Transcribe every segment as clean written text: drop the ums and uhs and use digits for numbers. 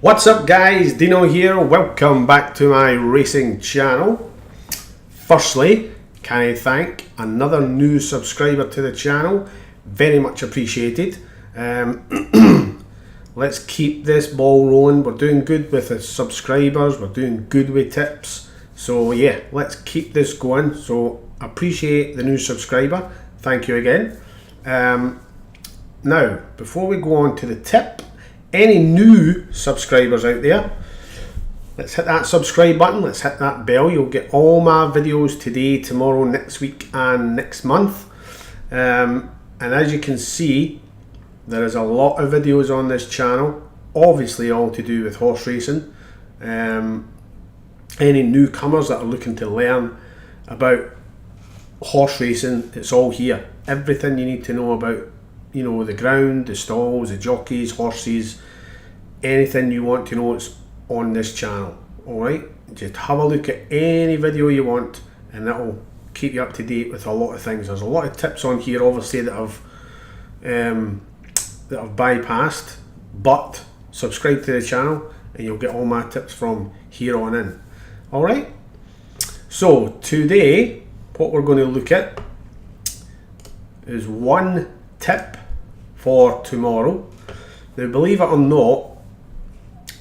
What's up guys, Dino here, welcome back to my racing channel. Firstly, can I thank another new subscriber to the channel, very much appreciated. Let's keep this ball rolling. We're doing good with the subscribers, we're doing good with tips, so yeah, let's keep this going. So appreciate the new subscriber, thank you again. Now before we go on to the tip, any new subscribers out there, let's hit that subscribe button, let's hit that bell. You'll get all my videos today, tomorrow, next week and next month. And as you can see, there is a lot of videos on this channel, obviously all to do with horse racing. Any newcomers that are looking to learn about horse racing, it's all here. Everything you need to know about, you know, the ground, the stalls, the jockeys, horses, anything you want to know, it's on this channel. Alright, just have a look at any video you want and that'll keep you up to date with a lot of things. There's a lot of tips on here obviously that I've bypassed, but subscribe to the channel and you'll get all my tips from here on in. Alright, so today what we're going to look at is one tip for tomorrow. Now believe it or not,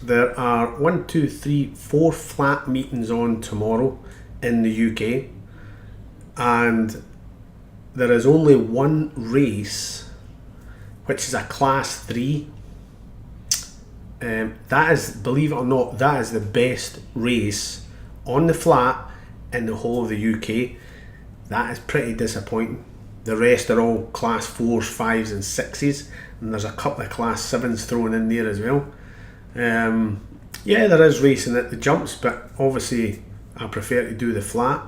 there are 4 flat meetings on tomorrow in the UK, and there is only one race which is a class 3. That is, believe it or not, that is the best race on the flat in the whole of the UK. That is pretty disappointing. The rest are all class 4s, 5s and 6s, and there's a couple of class 7s thrown in there as well. Yeah, there is racing at the jumps, but obviously I prefer to do the flat.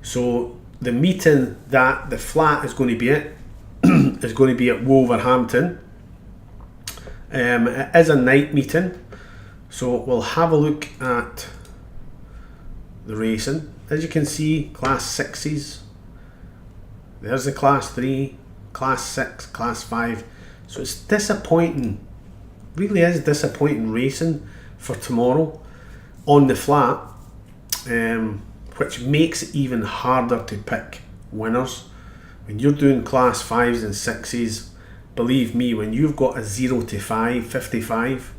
So the meeting that the flat is going to be at is going to be at Wolverhampton. It is a night meeting, so we'll have a look at the racing. As you can see, class 6s. There's the class 3, class 6, class 5. So it's disappointing, really is disappointing racing for tomorrow on the flat, which makes it even harder to pick winners. When you're doing class 5s and 6s, believe me, when you've got a 0 to 5, 55,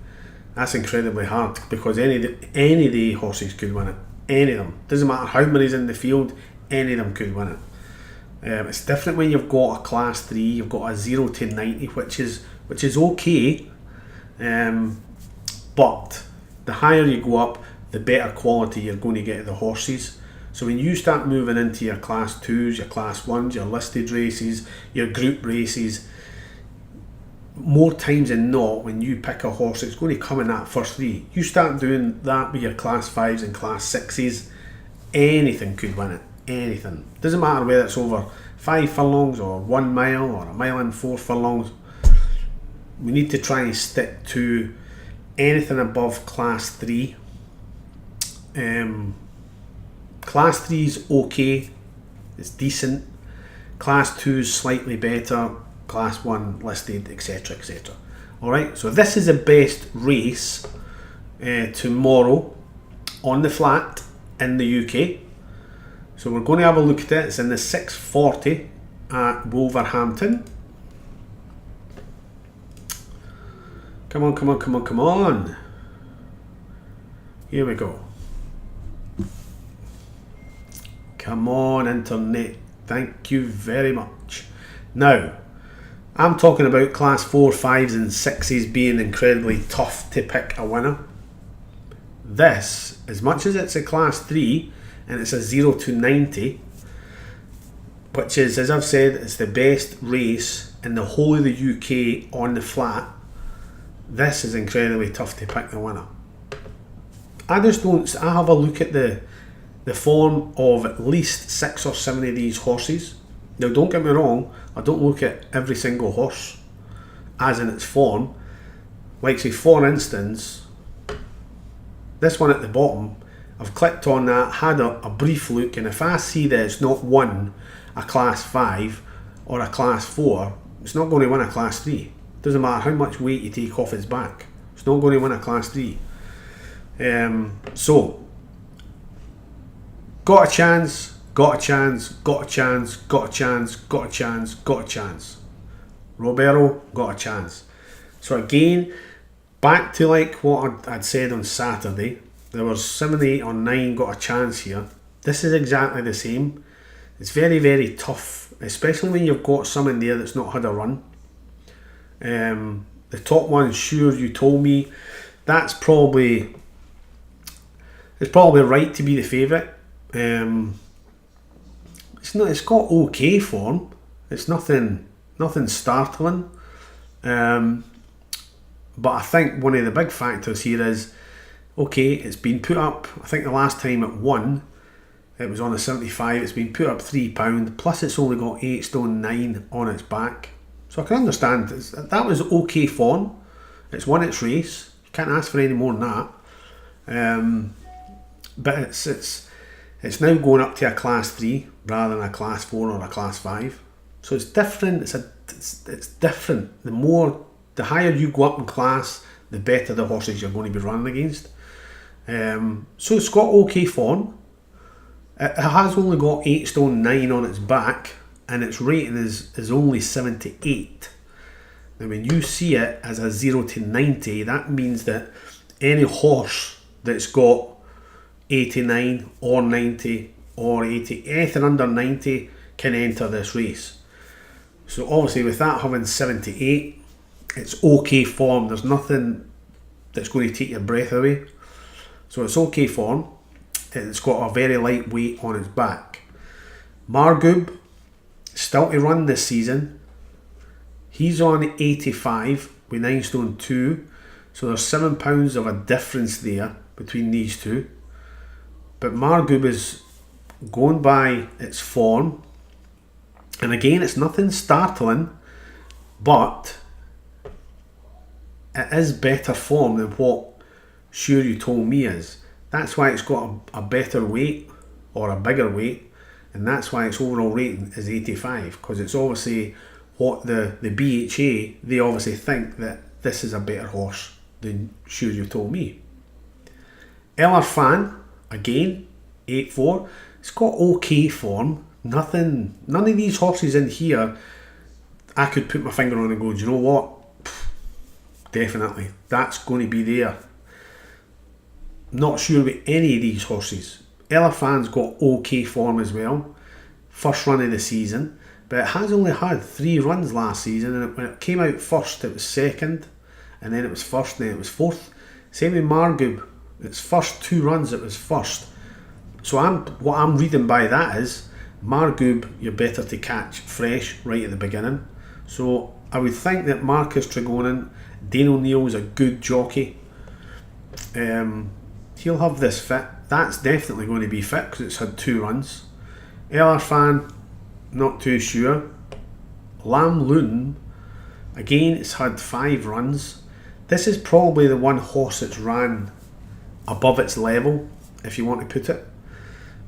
that's incredibly hard, because any of the horses could win it. Any of them. Doesn't matter how many's in the field, any of them could win it. It's different when you've got a class 3, you've got a 0 to 90, which is okay, but the higher you go up, the better quality you're going to get of the horses. So when you start moving into your class 2s, your class 1s, your listed races, your group races, more times than not, when you pick a horse, it's going to come in that first 3. You start doing that with your class 5s and class 6s, anything could win it. Anything. Doesn't matter whether it's over 5 furlongs or 1 mile or 1 mile and 4 furlongs. We need to try and stick to anything above class 3. Class 3 is okay, it's decent. Class 2 is slightly better. Class 1 listed, etc, etc. Alright, so this is the best race tomorrow on the flat in the UK. So we're going to have a look at it. It's in the 640 at Wolverhampton. Come on, come on, come on, come on. Here we go. Come on, internet. Thank you very much. Now, I'm talking about class 4, 5s and 6s being incredibly tough to pick a winner. This, as much as it's a class 3, and it's a 0 to 90, which is, as I've said, it's the best race in the whole of the UK on the flat. This is incredibly tough to pick the winner. I have a look at the form of at least 6 or 7 of these horses. Now don't get me wrong, I don't look at every single horse as in its form. Like say for instance, this one at the bottom, I've clicked on that, had a brief look, and if I see that it's not won a class 5 or a class 4, it's not going to win a class 3. Doesn't matter how much weight you take off its back, it's It's not going to win a Class 3. So, got a chance, got a chance, got a chance, got a chance, got a chance, got a chance. Roberto got a chance. So again, back to like what I'd said on Saturday, there was 7, 8 or 9 got a chance here. This is exactly the same. It's very, very tough, especially when you've got someone there that's not had a run. The top one, Sure You Told Me, it's probably right to be the favourite. It's got okay form. It's nothing startling. But I think one of the big factors here is, okay, it's been put up, I think the last time it won, it was on a 75, it's been put up £3, plus it's only got 8 stone 9 on its back. So I can understand, that was okay form. It's won its race, you can't ask for any more than that. But it's now going up to a Class 3 rather than a Class 4 or a Class 5. So it's different, it's different. The higher you go up in class, the better the horses you're going to be running against. So it's got okay form. It has only got 8 stone 9 on its back, and its rating is only 78. Now when you see it as a 0 to 90, that means that any horse that's got 89 or 90 or 80, anything under 90 can enter this race. So obviously with that having 78, it's okay form. There's nothing that's going to take your breath away. So it's okay form. It's got a very light weight on its back. Margub, still to run this season. He's on 85 with 9 stone 2. So there's £7 of a difference there between these two. But Margub is going by its form. And again, it's nothing startling, but it is better form than what Sure You Told Me is. That's why it's got a better weight or a bigger weight, and that's why its overall rating is 85, because it's obviously what the BHA, they obviously think that this is a better horse than Sure You Told Me. Eller Fan, again, 8-4. It's got okay form. None of these horses in here I could put my finger on and go, do you know what? Definitely, that's going to be there. Not sure about any of these horses. Eller Fan's got okay form as well. First run of the season, but it has only had 3 runs last season, and when it came out first it was second, and then it was first, and then it was fourth. Same with Margub, its first 2 runs it was first. So what I'm reading by that is, Margub, you're better to catch fresh right at the beginning. So I would think that Marcus Tregonin, Dane O'Neill's a good jockey. He'll have this fit. That's definitely going to be fit because it's had 2 runs. Eller Fan, not too sure. Lam Loon, again, it's had 5 runs. This is probably the one horse that's ran above its level, if you want to put it.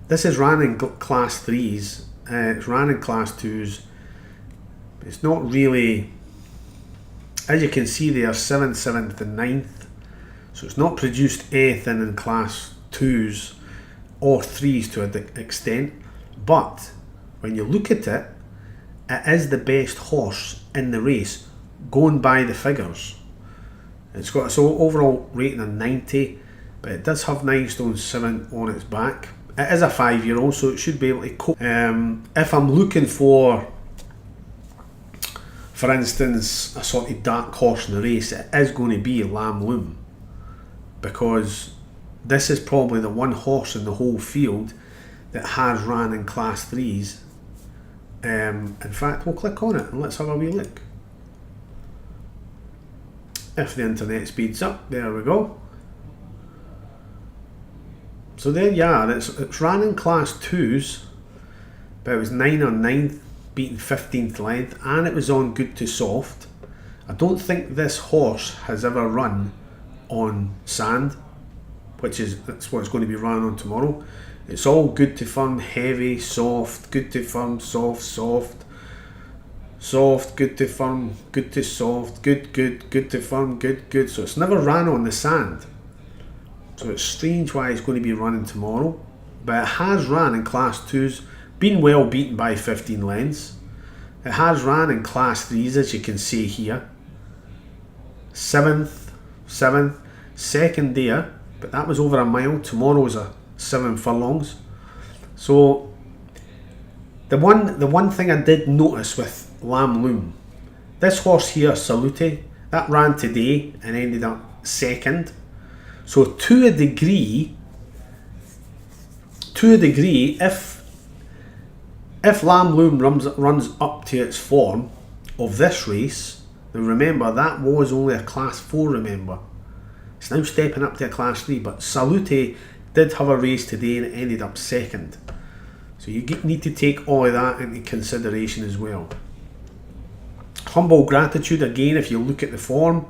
This is ran in Class 3s, it's ran in Class 2s. It's not really, as you can see there, 7th, 7th and 9th. So it's not produced anything in Class 2s or 3s to an extent. But when you look at it, it is the best horse in the race, going by the figures. It's got its overall rating of 90, but it does have 9 stone 7 on its back. It is a 5-year-old, so it should be able to cope. If I'm looking for instance, a sort of dark horse in the race, it is going to be Lam Loom, because this is probably the one horse in the whole field that has ran in Class 3s. In fact, we'll click on it and let's have a wee look. If the internet speeds up, there we go. So there you are, it's ran in Class 2s, but it was 9 on 9th, beaten 15th length, and it was on good to soft. I don't think this horse has ever run on sand, that's what it's going to be running on tomorrow. It's all good to firm, heavy, soft, good to firm, soft, soft. soft, good to firm, good to soft, good to firm, good. So it's never ran on the sand. So it's strange why it's going to be running tomorrow. But it has ran in Class 2s, been well beaten by 15 lengths. It has ran in Class 3s, as you can see here. 7th, second there, but that was over a mile. Tomorrow's a 7 furlongs. So the one thing I did notice with Lam Loom, this horse here, Salute, that ran today and ended up second. So to a degree, if Lam Loom runs up to its form of this race, now remember that was only a Class 4, remember. It's now stepping up to a Class 3, but Salute did have a race today and it ended up second. So you need to take all of that into consideration as well. Humble Gratitude, again, if you look at the form,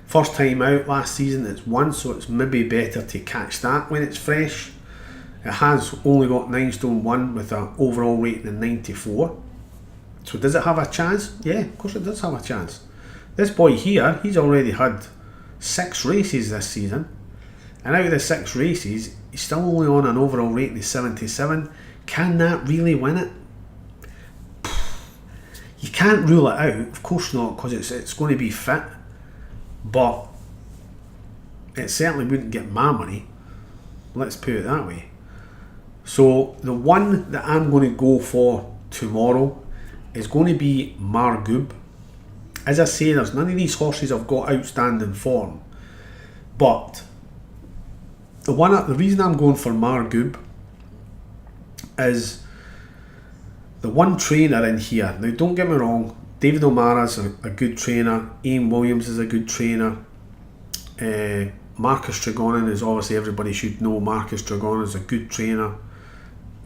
first time out last season it's won, so it's maybe better to catch that when it's fresh. It has only got 9 stone 1 with an overall rating of 94. So does it have a chance? Yeah, of course it does have a chance. This boy here, he's already had 6 races this season, and out of the 6 races he's still only on an overall rating of 77. Can that really win it? You can't rule it out, of course not, because it's going to be fit, but it certainly wouldn't get my money, let's put it that way. So the one that I'm going to go for tomorrow is going to be Margoob. As I say, there's none of these horses have got outstanding form, but the reason I'm going for Margoob is the one trainer in here. Now don't get me wrong, David O'Mara's a good trainer, Ian Williams is a good trainer, Marcus Tregonin is obviously, everybody should know Marcus Tregonin is a good trainer,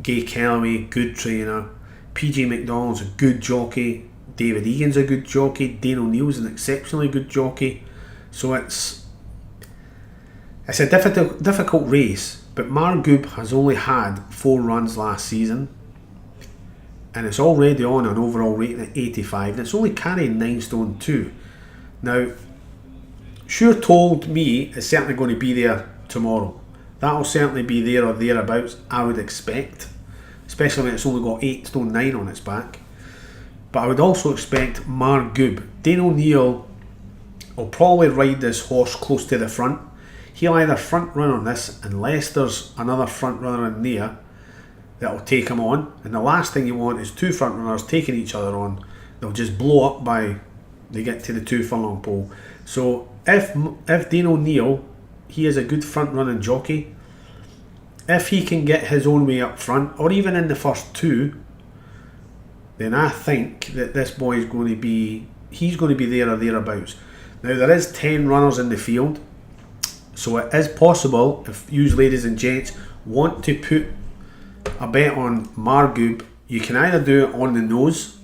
Gay Kellaway, good trainer, PJ McDonald's a good jockey, David Egan's a good jockey, Dane O'Neill's an exceptionally good jockey. So it's a difficult race, but Margoob has only had 4 runs last season and it's already on an overall rating of 85 and it's only carrying 9 stone 2. Now, Sure told me it's certainly going to be there tomorrow. That'll certainly be there or thereabouts, I would expect, especially when it's only got 8 stone 9 on its back. But I would also expect Margoob. Dane O'Neill will probably ride this horse close to the front. He'll either front run on this unless there's another front runner in there that will take him on. And the last thing you want is 2 front runners taking each other on. They'll just blow up by they get to the 2 furlong pole. So if Dane O'Neill, he is a good front running jockey, if he can get his own way up front or even in the first 2, then I think that this boy is going to be, he's going to be there or thereabouts. Now there is 10 runners in the field, so it is possible if you ladies and gents want to put a bet on Margoob, you can either do it on the nose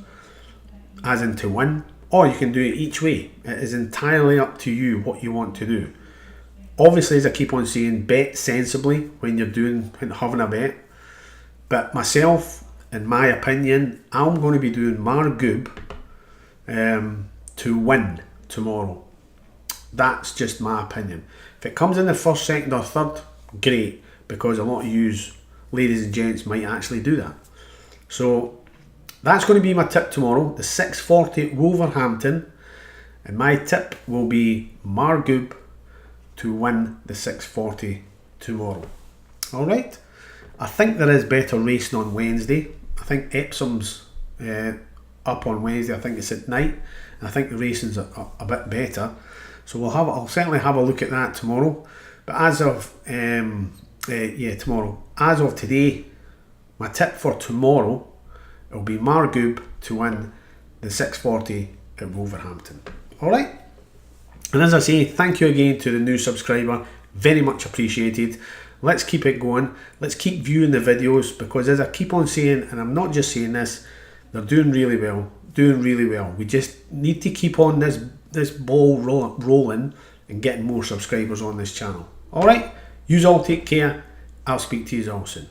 as in to win, or you can do it each way. It is entirely up to you what you want to do. Obviously, as I keep on saying, bet sensibly when you're having a bet. But myself, in my opinion, I'm going to be doing Margoob to win tomorrow. That's just my opinion. If it comes in the first, second or third, great, because a lot of you ladies and gents might actually do that. So that's going to be my tip tomorrow, the 6:40 Wolverhampton, and my tip will be Margoob to win the 6:40 tomorrow. Alright, I think there is better racing on Wednesday. I think Epsom's up on Wednesday. I think it's at night, and I think the racing's a bit better. So I'll certainly have a look at that tomorrow. But as of tomorrow, as of today, my tip for tomorrow will be Margoob to win the 6:40 at Wolverhampton. Alright? And as I say, thank you again to the new subscriber. Very much appreciated. Let's keep it going. Let's keep viewing the videos, because as I keep on saying, and I'm not just saying this, they're doing really well. Doing really well. We just need to keep on this ball rolling and getting more subscribers on this channel. Alright? Yous all take care. I'll speak to you all soon.